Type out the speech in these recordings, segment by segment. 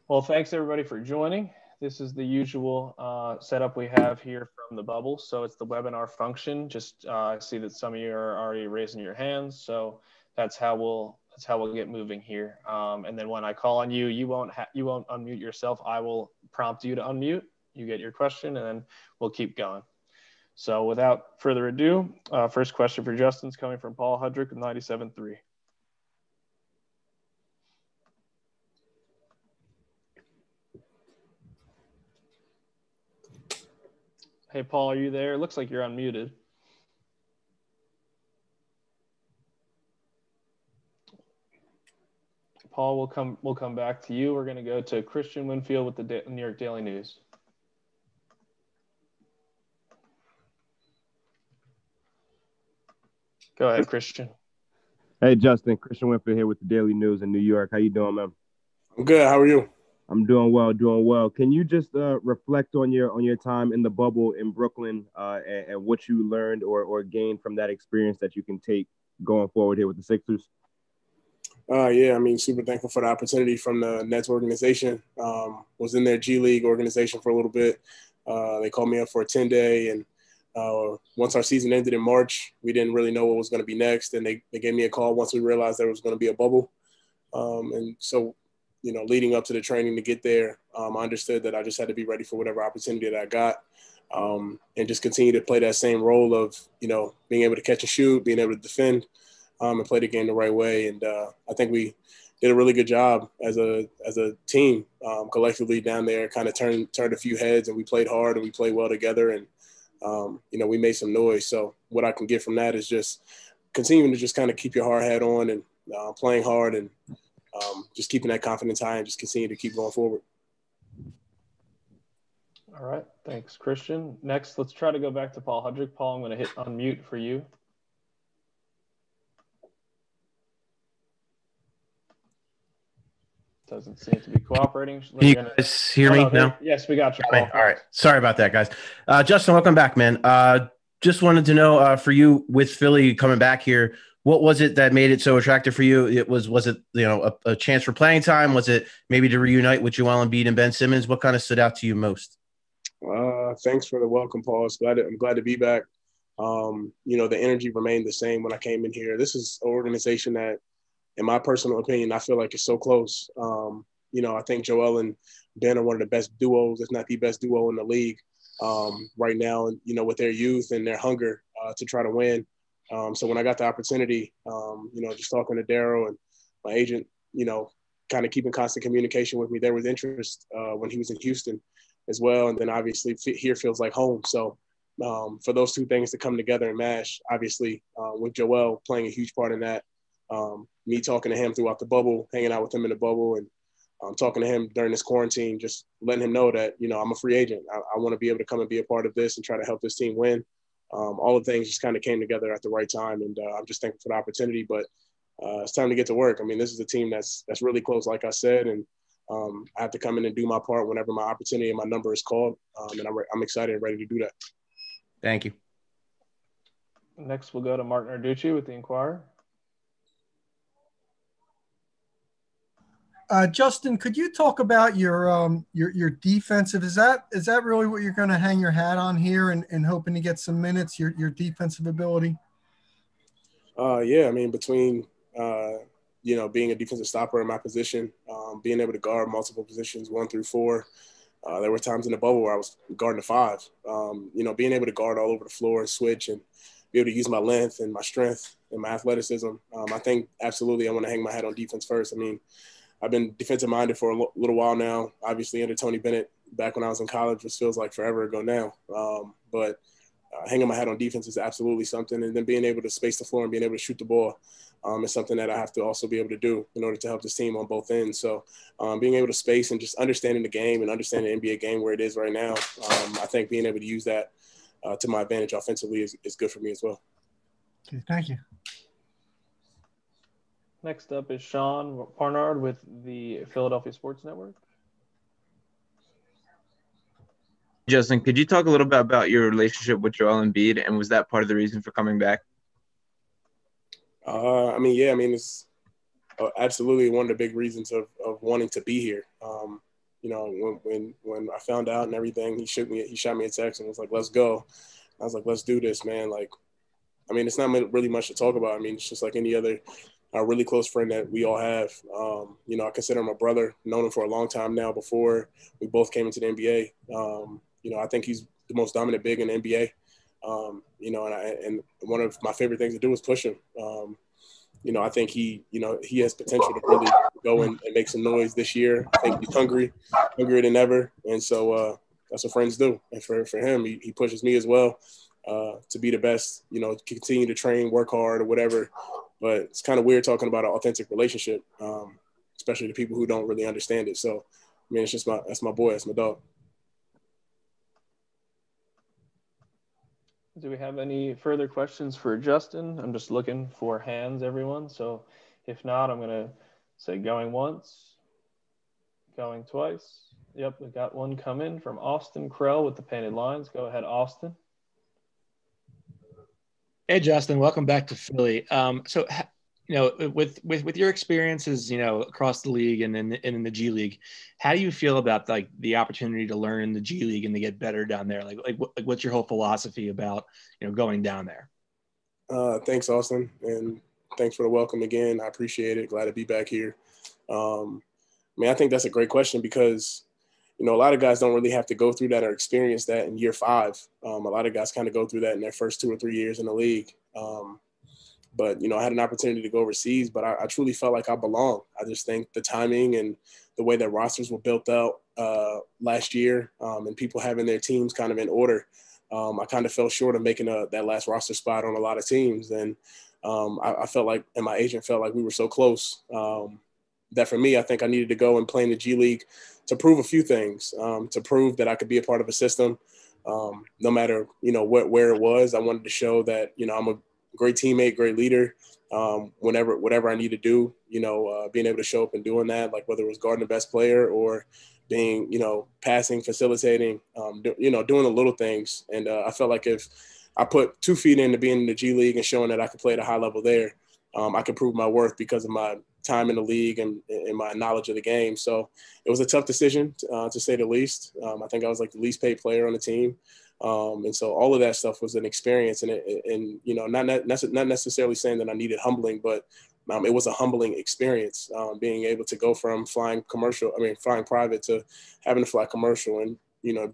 Well, thanks everybody for joining. This is the usual setup we have here from the bubble. So it's the webinar function. Just I see that some of you are already raising your hands. So that's how we'll get moving here. And then when I call on you, you won't unmute yourself. I will prompt you to unmute. You get your question, and then we'll keep going. So without further ado, first question for Justin's coming from Paul Hudrick with 97.3. Hey, Paul, are you there? It looks like you're unmuted. Paul, we'll come back to you. We're going to go to Christian Winfield with the New York Daily News. Go ahead, Christian. Hey, Justin. Christian Winfield here with the Daily News in New York. How you doing, man? I'm good. How are you? I'm doing well. Can you just reflect on your time in the bubble in Brooklyn and what you learned or gained from that experience that you can take going forward here with the Sixers? Yeah, I mean, super thankful for the opportunity from the Nets organization. Was in their G League organization for a little bit. They called me up for a 10-day, and once our season ended in March, we didn't really know what was going to be next, and they gave me a call once we realized there was going to be a bubble. And so, leading up to the training to get there, I understood that I just had to be ready for whatever opportunity that I got, and just continue to play that same role of, being able to catch and shoot, being able to defend, and play the game the right way. And I think we did a really good job as a team collectively down there, kind of turned a few heads, and we played hard and we played well together. And, we made some noise. So what I can get from that is just continuing to just kind of keep your hard hat on and playing hard and just keeping that confidence high and just continue to keep going forward. All right. Thanks, Christian. Next, let's try to go back to Paul Hudrick. Paul, I'm going to hit unmute for you. Doesn't seem to be cooperating. Can you guys hear me now? Yes, we got you, Paul. All right. Sorry about that, guys. Justin, welcome back, man. Just wanted to know for you with Philly coming back here, what was it that made it so attractive for you? Was it a chance for playing time? Was it maybe to reunite with Joel Embiid and Ben Simmons? What kind of stood out to you most? Thanks for the welcome, Paul. I'm glad to be back. The energy remained the same when I came in here. This is an organization that, in my personal opinion, I feel like it's so close. I think Joel and Ben are one of the best duos, if not the best duo in the league right now, with their youth and their hunger to try to win. So when I got the opportunity, just talking to Daryl and my agent, kind of keeping constant communication with me, there was interest when he was in Houston as well. And then obviously here feels like home. So for those two things to come together and mash, obviously with Joel playing a huge part in that, me talking to him throughout the bubble, hanging out with him in the bubble, and talking to him during this quarantine, just letting him know that, I'm a free agent. I want to be able to come and be a part of this and try to help this team win. All the things just kind of came together at the right time, and I'm just thankful for the opportunity. But it's time to get to work. I mean, this is a team that's really close, like I said, and I have to come in and do my part whenever my opportunity and my number is called, and I'm excited and ready to do that. Thank you. Next, we'll go to Mark Narducci with the Inquirer. Justin, could you talk about your defensive? Is that really what you're going to hang your hat on here and hoping to get some minutes? Your defensive ability. Yeah, I mean, between being a defensive stopper in my position, being able to guard multiple positions 1 through 4. There were times in the bubble where I was guarding the 5. Being able to guard all over the floor and switch and be able to use my length and my strength and my athleticism. I think absolutely I want to hang my hat on defense first. I mean, I've been defensive minded for a little while now, obviously under Tony Bennett back when I was in college, which feels like forever ago now. But hanging my hat on defense is absolutely something. And then being able to space the floor and being able to shoot the ball is something that I have to also be able to do in order to help this team on both ends. So being able to space and just understanding the game and understanding the NBA game where it is right now, I think being able to use that to my advantage offensively is good for me as well. Okay, thank you. Next up is Sean Barnard with the Philadelphia Sports Network. Justin, could you talk a little bit about your relationship with Joel Embiid, and was that part of the reason for coming back? It's absolutely one of the big reasons of wanting to be here. when I found out and everything, he shot me a text and was like, "Let's go." I was like, "Let's do this, man." Like, I mean, it's not really much to talk about. I mean, it's just like any other really close friend that we all have. I consider him a brother. Known him for a long time now. Before we both came into the NBA, I think he's the most dominant big in the NBA. And one of my favorite things to do is push him. I think he has potential to really go and make some noise this year. I think he's hungrier than ever. And so that's what friends do. And for him, he pushes me as well to be the best, continue to train, work hard or whatever. But it's kind of weird talking about an authentic relationship, especially to people who don't really understand it. So, I mean, that's my boy. That's my dog. Do we have any further questions for Justin? I'm just looking for hands, everyone. So if not, I'm going to say going once, going twice. Yep, we got one come in from Austin Krell with the painted lines. Go ahead, Austin. Hey, Justin, welcome back to Philly. So, with your experiences, across the league and in the G League, how do you feel about like the opportunity to learn in the G League and to get better down there? Like what's your whole philosophy about, going down there? Thanks, Austin, and thanks for the welcome again. I appreciate it. Glad to be back here. I think that's a great question because, a lot of guys don't really have to go through that or experience that in year 5. A lot of guys kind of go through that in their first 2 or 3 years in the league. But, I had an opportunity to go overseas, but I truly felt like I belong. I just think the timing and the way that rosters were built out last year and people having their teams kind of in order, I kind of fell short of making that last roster spot on a lot of teams. And I felt like, and my agent felt like we were so close that for me, I think I needed to go and play in the G League to prove a few things, to prove that I could be a part of a system, no matter, where it was. I wanted to show that, I'm a great teammate, great leader. Whatever I need to do, being able to show up and doing that, like whether it was guarding the best player or being, passing, facilitating, doing the little things. And I felt like if I put 2 feet into being in the G League and showing that I could play at a high level there, I could prove my worth because of my time in the league and my knowledge of the game. So it was a tough decision to say the least. I think I was like the least paid player on the team. And so all of that stuff was an experience and not necessarily saying that I needed humbling, but it was a humbling experience, being able to go from flying private to having to fly commercial and,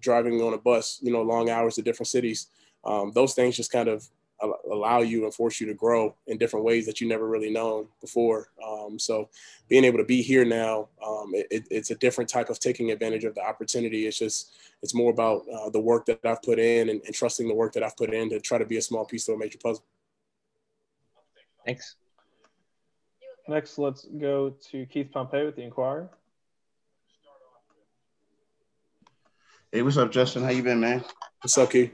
driving on a bus, long hours to different cities. Those things just kind of allow you and force you to grow in different ways that you never really known before. So being able to be here now, it's a different type of taking advantage of the opportunity. It's more about the work that I've put in and trusting the work that I've put in to try to be a small piece of a major puzzle. Thanks. Next, let's go to Keith Pompeo with the Inquirer. Hey, what's up, Justin? How you been, man? What's up, Keith?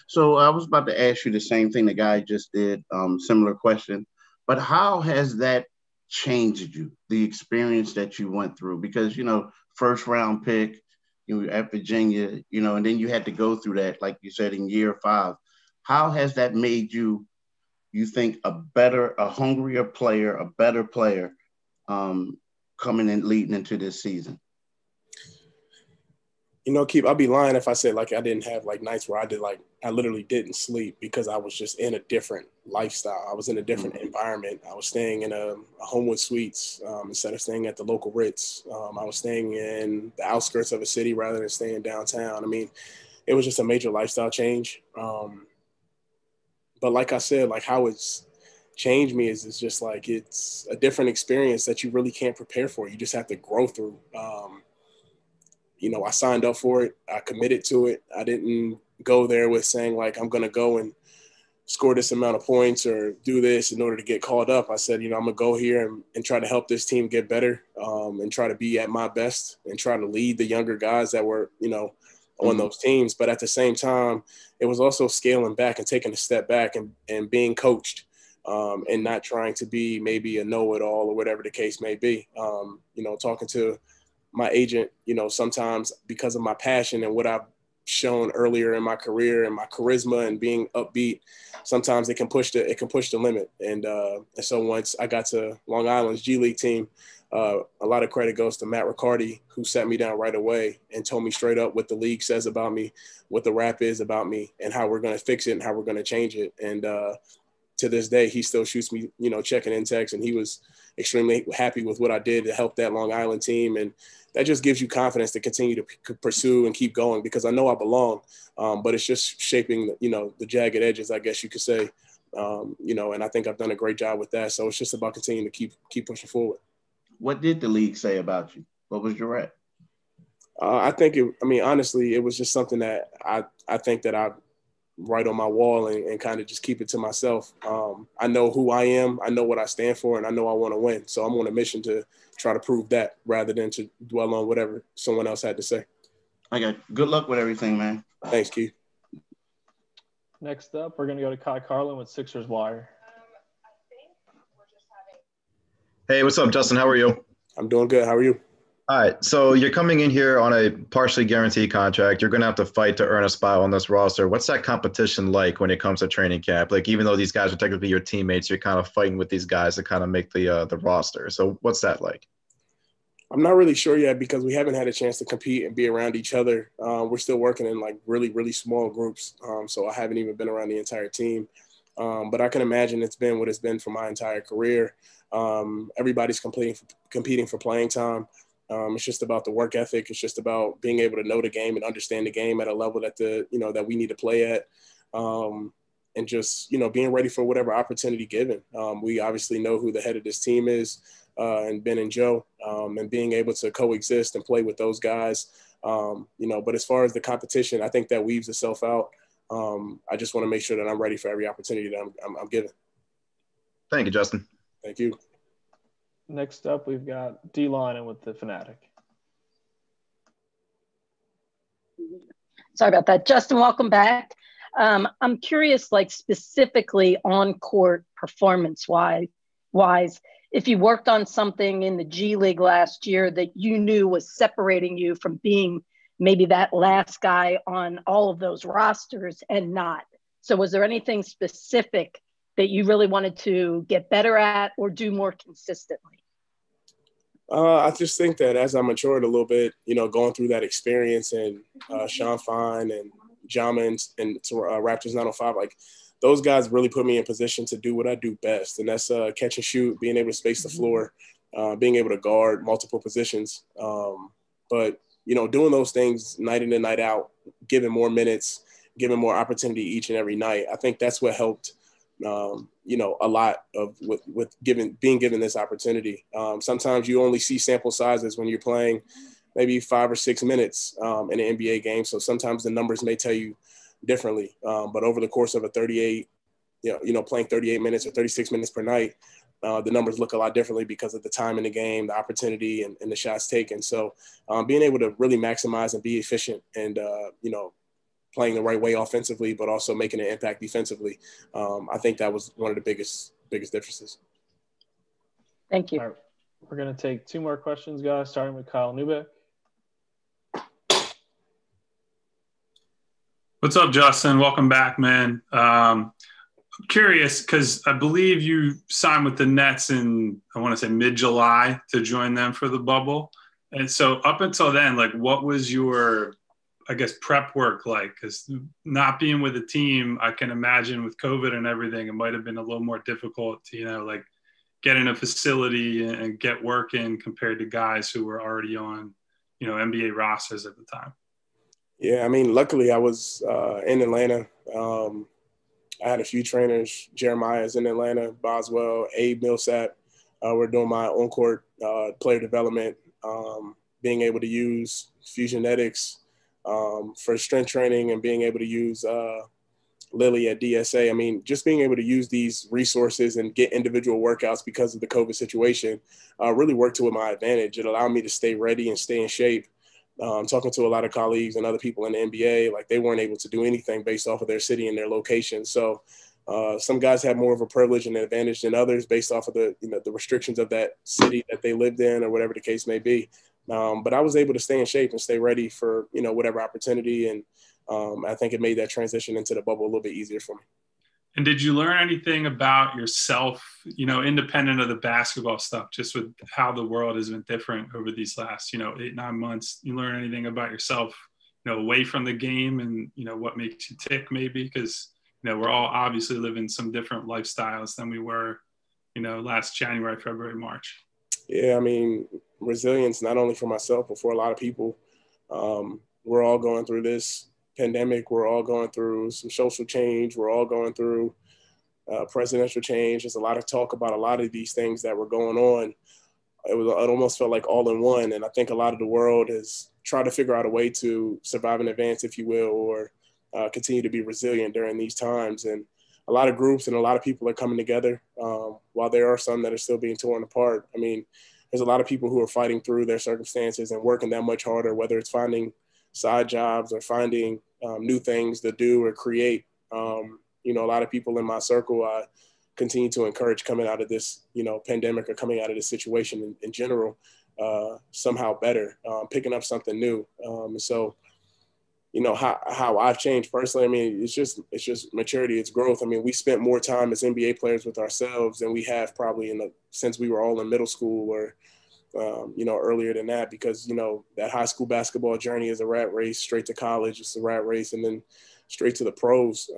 So I was about to ask you the same thing the guy just did, similar question, but how has that changed you, the experience that you went through? Because, first round pick, at Virginia, and then you had to go through that, like you said, in year 5. How has that made you think a hungrier player, a better player coming and leading into this season? Keith, I'd be lying if I said like I didn't have like nights where I literally didn't sleep because I was just in a different lifestyle. I was in a different environment. I was staying in a Homewood Suites instead of staying at the local Ritz. I was staying in the outskirts of a city rather than staying downtown. I mean, it was just a major lifestyle change. But like I said, like how it's changed me is just like it's a different experience that you really can't prepare for. You just have to grow through. I signed up for it. I committed to it. I didn't go there with saying like, I'm going to go and score this amount of points or do this in order to get called up. I said, I'm going to go here and try to help this team get better and try to be at my best and try to lead the younger guys that were, on those teams. But at the same time, it was also scaling back and taking a step back and being coached and not trying to be maybe a know-it-all or whatever the case may be. Talking to my agent, sometimes because of my passion and what I've shown earlier in my career and my charisma and being upbeat, sometimes it can push the limit. And so once I got to Long Island's G League team, a lot of credit goes to Matt Riccardi, who sat me down right away and told me straight up what the league says about me, what the rap is about me, and how we're going to fix it and how we're going to change it. And to this day, he still shoots me, checking in text, and he was extremely happy with what I did to help that Long Island team. And that just gives you confidence to continue to pursue and keep going, because I know I belong, but it's just shaping, the jagged edges, I guess you could say, and I think I've done a great job with that. So it's just about continuing to keep pushing forward. What did the league say about you? What was your rep? I think honestly, it was just something that I think that I write on my wall and kind of just keep it to myself. I know who I am. I know what I stand for, and I know I want to win. So I'm on a mission to try to prove that rather than to dwell on whatever someone else had to say. Okay. Good luck with everything, man. Thanks, Keith. Next up, we're going to go to Kai Carlin with Sixers Wire. Hey, what's up, Justin? How are you? I'm doing good. How are you? All right. So you're coming in here on a partially guaranteed contract. You're going to have to fight to earn a spot on this roster. What's that competition like when it comes to training camp? Like, even though these guys are technically your teammates, you're kind of fighting with these guys to kind of make the roster. So what's that like? I'm not really sure yet, because we haven't had a chance to compete and be around each other. We're still working in like really, really small groups. So I haven't even been around the entire team. But I can imagine it's been what it's been for my entire career. Everybody's competing for playing time. It's just about the work ethic. It's just about being able to know the game and understand the game at a level that that we need to play at. And just, being ready for whatever opportunity given. We obviously know who the head of this team is, and Ben and Joe, and being able to coexist and play with those guys. But as far as the competition, I think that weaves itself out. I just want to make sure that I'm ready for every opportunity that I'm given. Thank you, Justin. Thank you. Next up, we've got D-Line with the Fanatic. Sorry about that. Justin, welcome back. I'm curious, like specifically on court performance wise, if you worked on something in the G League last year that you knew was separating you from being maybe that last guy on all of those rosters and not. So was there anything specific that you really wanted to get better at or do more consistently? I just think that as I matured a little bit, going through that experience, and Sean Fine and Jama and Raptors 905, like those guys really put me in position to do what I do best. And that's catch and shoot, being able to space the floor, being able to guard multiple positions. But doing those things night in and night out, giving more minutes, giving more opportunity each and every night, I think that's what helped, a lot of with being given this opportunity. Sometimes you only see sample sizes when you're playing maybe 5 or 6 minutes in an NBA game. So sometimes the numbers may tell you differently. But over the course of a 38, playing 38 minutes or 36 minutes per night, the numbers look a lot differently because of the time in the game, the opportunity, and the shots taken. So being able to really maximize and be efficient and, playing the right way offensively, but also making an impact defensively, I think that was one of the biggest differences. Thank you. All right. We're going to take 2 more questions, guys, starting with Kyle Neubeck. What's up, Justin? Welcome back, man. I'm curious because I believe you signed with the Nets in, I want to say, mid-July to join them for the bubble. And so up until then, like, what was your, I guess, prep work like? Because not being with a team, I can imagine with COVID and everything, it might have been a little more difficult to, get in a facility and get work in compared to guys who were already on, NBA rosters at the time. Yeah, luckily I was in Atlanta. I had a few trainers. Jeremiah's in Atlanta, Boswell, Abe Millsap. We're doing my on-court player development, being able to use Fusionetics for strength training, and being able to use Lily at DSA. Just being able to use these resources and get individual workouts because of the COVID situation really worked to my advantage. It allowed me to stay ready and stay in shape. Talking to a lot of colleagues and other people in the NBA, like they weren't able to do anything based off of their city and their location. So some guys had more of a privilege and advantage than others based off of the restrictions of that city that they lived in or whatever the case may be. But I was able to stay in shape and stay ready for, whatever opportunity. And I think it made that transition into the bubble a little bit easier for me. And did you learn anything about yourself, independent of the basketball stuff, just with how the world has been different over these last, 8-9 months? You learn anything about yourself, away from the game and, what makes you tick maybe? Because, we're all obviously living some different lifestyles than we were, last January, February, March. Yeah, I mean, resilience, not only for myself, but for a lot of people. We're all going through this pandemic. We're all going through some social change. We're all going through presidential change. There's a lot of talk about a lot of these things that were going on. It almost felt like all in one. And I think a lot of the world has tried to figure out a way to survive in advance, if you will, or continue to be resilient during these times. And a lot of groups and a lot of people are coming together, while there are some that are still being torn apart. I mean, there's a lot of people who are fighting through their circumstances and working that much harder, whether it's finding side jobs or finding new things to do or create. A lot of people in my circle, I continue to encourage coming out of this, pandemic or coming out of this situation in general, somehow better, picking up something new. So, how I've changed personally, I mean, it's just maturity, it's growth. I mean, we spent more time as NBA players with ourselves than we have probably since we were all in middle school or, earlier than that, because, that high school basketball journey is a rat race, straight to college, it's a rat race, and then straight to the pros.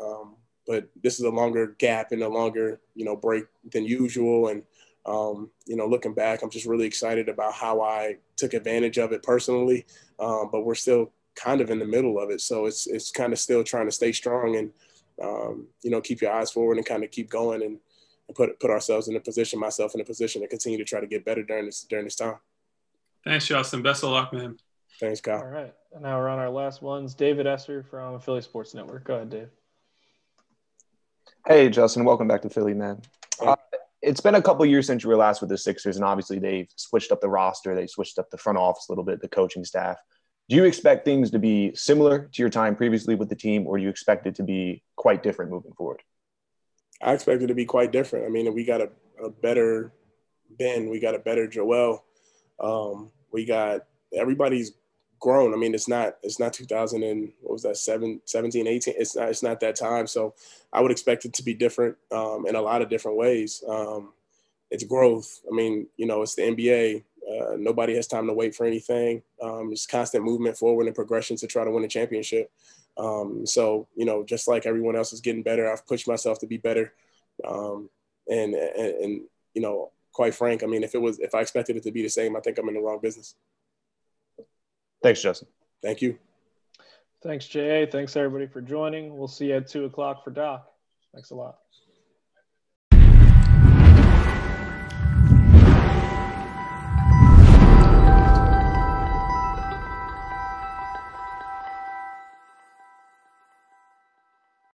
But this is a longer gap and a longer, break than usual. And, looking back, I'm just really excited about how I took advantage of it personally. But we're still kind of in the middle of it. So it's kind of still trying to stay strong and, keep your eyes forward and kind of keep going and put myself in a position to continue to try to get better during this time. Thanks, Justin. Best of luck, man. Thanks, Kyle. All right. And now we're on our last ones. David Esther from Philly Sports Network. Go ahead, Dave. Hey, Justin. Welcome back to Philly, man. It's been a couple years since you were last with the Sixers, and obviously they've switched up the roster. They switched up the front office a little bit, the coaching staff. Do you expect things to be similar to your time previously with the team, or do you expect it to be quite different moving forward? I expect it to be quite different. I mean, we got a better Ben. We got a better Joel. We got – everybody's grown. I mean, it's not 2000 and what was that, 17, 18. It's not that time. So I would expect it to be different in a lot of different ways. It's growth. I mean, it's the NBA. Nobody has time to wait for anything. It's constant movement forward and progression to try to win a championship. So, just like everyone else is getting better, I've pushed myself to be better. And quite frank, I mean, if I expected it to be the same, I think I'm in the wrong business. Thanks, Justin. Thank you. Thanks, J.A. Thanks, everybody, for joining. We'll see you at 2:00 for Doc. Thanks a lot.